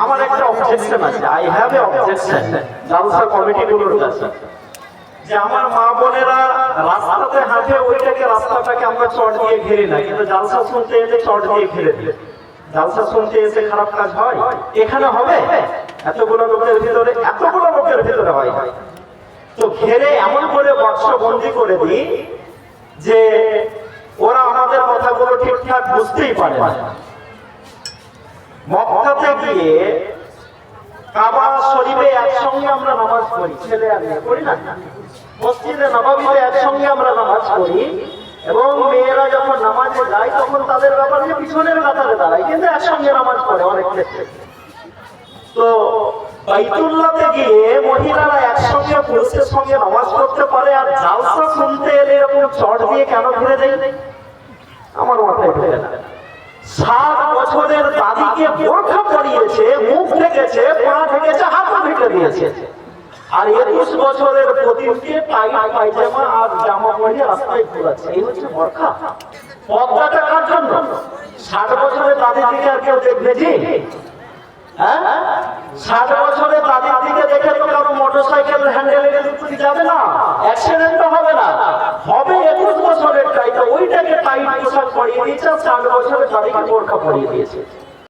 আমার একটা অবজেকশন আছে, আই হ্যাভ এ অবজেকশন জালসা কমিটিগুলোর কাছে, যে আমার মা বোনেরা রাস্তাতে হাঁটে, ওইটাকে রাস্তাটাকে আমরা চট দিয়ে ঘিরি না, কিন্তু জালসা শুনতে এলে চট দিয়ে ঘিরে দিই। জালসা শুনতে এসে খারাপ কাজ হয় এখানে হবে? এতগুলো লোকের ভিতরে হয়। তো ঘেরে এমন করে বাক্সবন্দি করে দিই যে ওরা আমাদের কথাগুলো ঠিকঠাক বুঝতেই পারে না। মক্কাতে গিয়ে কাবা শরীফে একসঙ্গে আমরা নামাজ পড়ি, ছেলে আর মেয়ে পড়ি না? মসজিদে নববীতে একসঙ্গে আমরা নামাজ পড়ি, এবং মেয়েরা যখন নামাজে যায় তখন তাদের ব্যাপারে পিছনের কাতারে দাঁড়ায়, কিন্তু একসঙ্গে নামাজ পড়ে অনেক ক্ষেত্রে। তো বাইতুল্লাহতে গিয়ে মহিলারা একসঙ্গে পুরুষের সঙ্গে নামাজ পড়তে পারে, আর জালসা শুনতে এলে এরকম চট দিয়ে কেন ঘিরে দেয় আমার মাথায় ঢোকে না। 7 বছরের দাদিকে বোরখা পরিয়েছে, মুখ ঢেকেছে, পা ঢেকেছে, হাত ঢেকে দিয়েছে, আর 21 বছরের প্রতিদিনকে টাইট পায়জামা আর জামা পরিয়ে রাস্তায় ঘোরাচ্ছে। এই হচ্ছে বোরখা। পর্দাটা কার জন্য? 60 বছরের দাদির দিকে আর কেউ দেখবে? 60 বছরের দাদির দিকে দেখে তো কারো মোটরসাইকেল হ্যান্ডেলে যাবে না, অ্যাক্সিডেন্ট হবে না, হবে 21 বছরের টাইট, ওইটাকে টাইট পোশাক পরিয়ে দিয়েছে, 60 বছরের দাদিকে বোরখা পরিয়ে দিয়েছে।